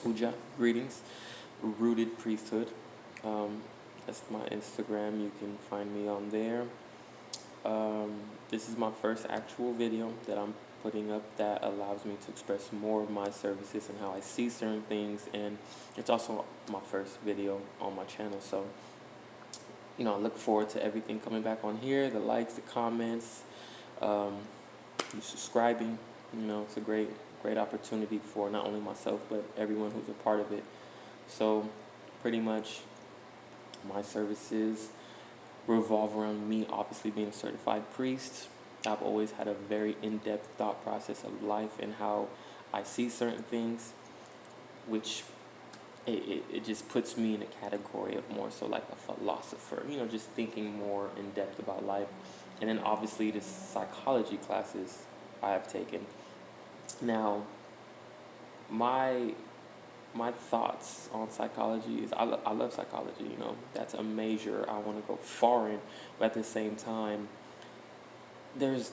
Puja, greetings. Rooted Priesthood. Um, that's my Instagram. You can find me on there. Um, this is my first actual video that I'm putting up that allows me to express more of my services and how I see certain things. And it's also my first video on my channel. So, I look forward to everything coming back on here, the likes, the comments, um, you subscribing. It's a great opportunity for not only myself, but everyone who's a part of it. So pretty much my services revolve around me obviously being a certified priest. I've always had a very in-depth thought process of life and how I see certain things, which it just puts me in a category of more so like a philosopher, just thinking more in depth about life. And then obviously the psychology classes I have taken. Now, my thoughts on psychology is I love psychology, that's a major I want to go far in, but at the same time, there's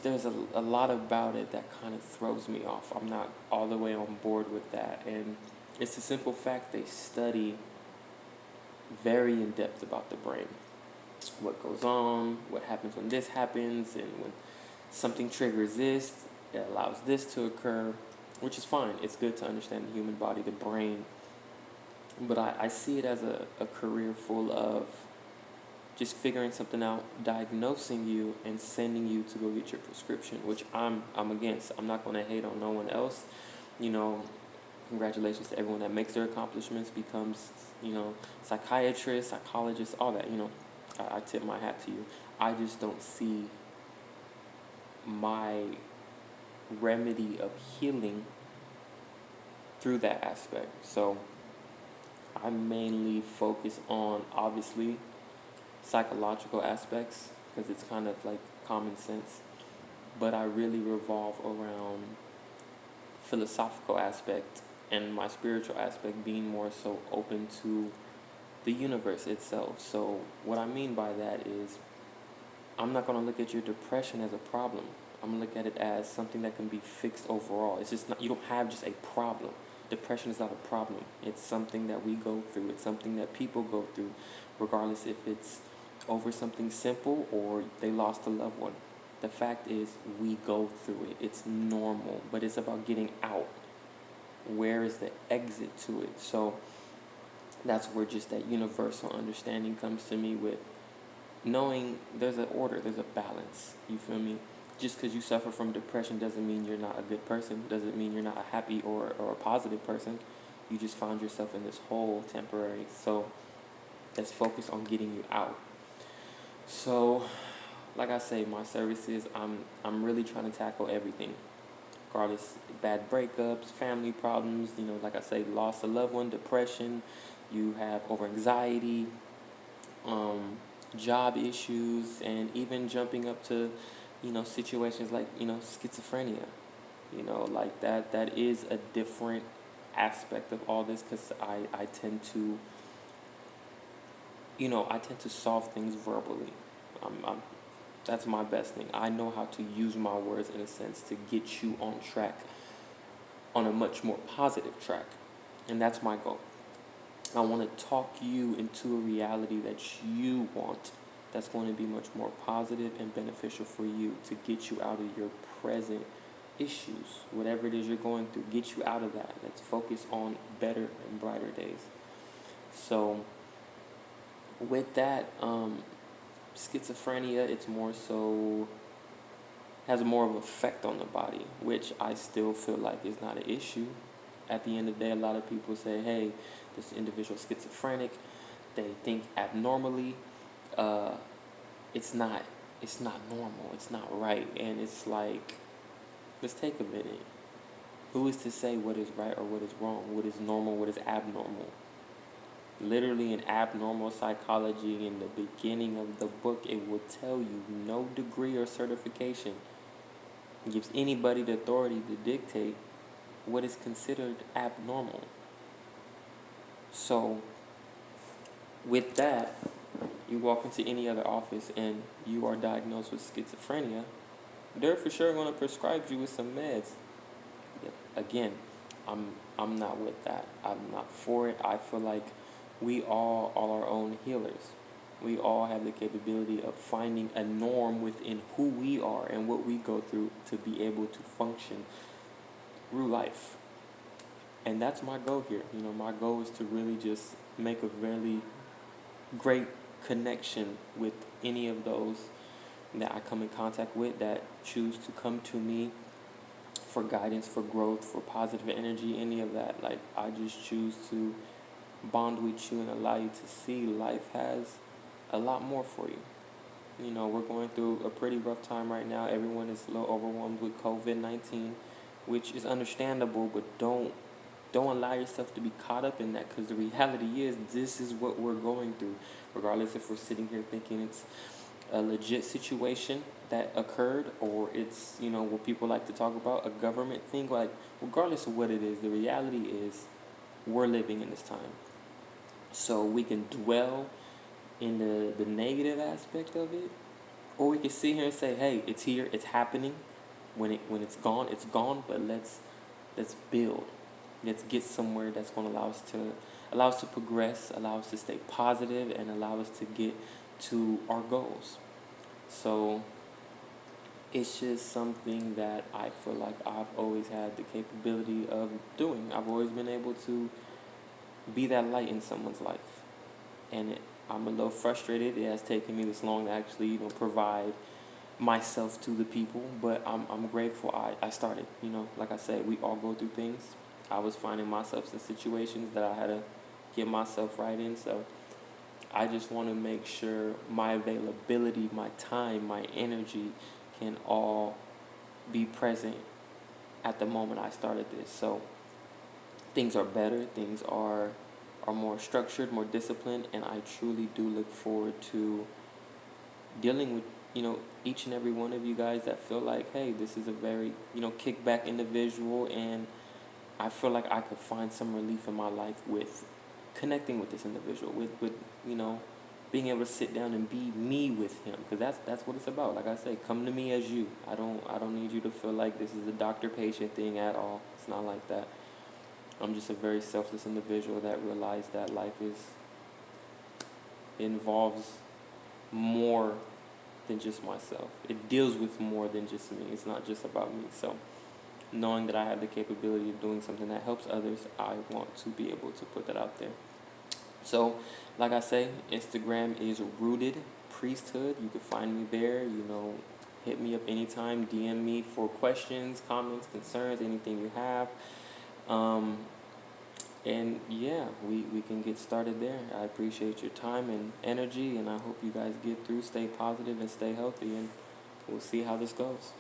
a lot about it that kind of throws me off. I'm not all the way on board with that, and it's a simple fact they study very in depth about the brain, what goes on, what happens when this happens, and when something triggers this, it allows this to occur, which is fine. It's good to understand the human body, the brain, but I see it as a career full of just figuring something out, diagnosing you, and sending you to go get your prescription, which I'm against. I'm not going to hate on no one else. Congratulations to everyone that makes their accomplishments, becomes, psychiatrist, psychologist, all that, I tip my hat to you. I just don't see my remedy of healing through that aspect. So I mainly focus on, obviously, psychological aspects because it's kind of like common sense, but I really revolve around philosophical aspect and my spiritual aspect being more so open to the universe itself. So what I mean by that is I'm not going to look at your depression as a problem. I'm going to look at it as something that can be fixed overall. It's just not, you don't have just a problem. Depression is not a problem. It's something that we go through. It's something that people go through, regardless if it's over something simple or they lost a loved one. The fact is we go through it. It's normal, but it's about getting out. Where is the exit to it? So that's where just that universal understanding comes to me, with knowing there's an order, there's a balance. You feel me? Just because you suffer from depression doesn't mean you're not a good person, doesn't mean you're not a happy or a positive person. You just found yourself in this hole temporary. So let's focus on getting you out. So, like I say, my services, I'm really trying to tackle everything. Regardless, bad breakups, family problems, like I say, loss of loved one, depression, you have over anxiety, job issues, and even jumping up to, situations like, schizophrenia. Like that is a different aspect of all this, because I tend to, I tend to solve things verbally. That's my best thing. I know how to use my words in a sense to get you on track, on a much more positive track. And that's my goal. I want to talk you into a reality that you want, that's going to be much more positive and beneficial for you, to get you out of your present issues, whatever it is you're going through, get you out of that. Let's focus on better and brighter days. So with that, schizophrenia, it's more so, has more of an effect on the body, which I still feel like is not an issue. At the end of the day, a lot of people say, hey, this individual is schizophrenic, they think abnormally. It's not normal, it's not right. And it's like, let's take a minute. Who is to say what is right or what is wrong, what is normal, what is abnormal? Literally in abnormal psychology, in the beginning of the book, it will tell you no degree or certification gives anybody the authority to dictate what is considered abnormal. So with that, you walk into any other office and you are diagnosed with schizophrenia, they're for sure going to prescribe you with some meds. Again, I'm not with that. I'm not for it. I feel like we all are our own healers. We all have the capability of finding a norm within who we are and what we go through to be able to function through life. And that's my goal here. You know, my goal is to really just make a really great connection with any of those that I come in contact with that choose to come to me for guidance, for growth, for positive energy, any of that. Like, I just choose to bond with you and allow you to see life has a lot more for you. You know, we're going through a pretty rough time right now. Everyone is a little overwhelmed with COVID-19, which is understandable, but don't allow yourself to be caught up in that, because the reality is this is what we're going through. Regardless if we're sitting here thinking it's a legit situation that occurred, or it's, you know, what people like to talk about, a government thing, like, regardless of what it is, the reality is we're living in this time. So we can dwell in the negative aspect of it, or we can sit here and say, hey, it's here, it's happening. When it's gone, it's gone, but let's build. Let's get somewhere that's going to allow us to progress, allow us to stay positive, and allow us to get to our goals. So it's just something that I feel like I've always had the capability of doing. I've always been able to be that light in someone's life. And I'm a little frustrated. It has taken me this long to actually, you know, provide myself to the people, but I'm grateful I started. You know, like I said, we all go through things. I was finding myself in situations that I had to get myself right in, so I just want to make sure my availability, my time, my energy can all be present at the moment I started this. So things are better, things are more structured, more disciplined, and I truly do look forward to dealing with, you know, each and every one of you guys that feel like, hey, this is a very, you know, kickback individual, and I feel like I could find some relief in my life with connecting with this individual, with you know, being able to sit down and be me with him, because that's what it's about. Like I say, come to me as you. I don't need you to feel like this is a doctor-patient thing at all. It's not like that. I'm just a very selfless individual that realized that life involves more than just myself. It deals with more than just me. It's not just about me. So knowing that I have the capability of doing something that helps others, I want to be able to put that out there. So, like I say, Instagram is Rooted Priesthood. You can find me there. You know, hit me up anytime. DM me for questions, comments, concerns, anything you have. And yeah, we can get started there. I appreciate your time and energy, and I hope you guys get through, stay positive, and stay healthy, and we'll see how this goes.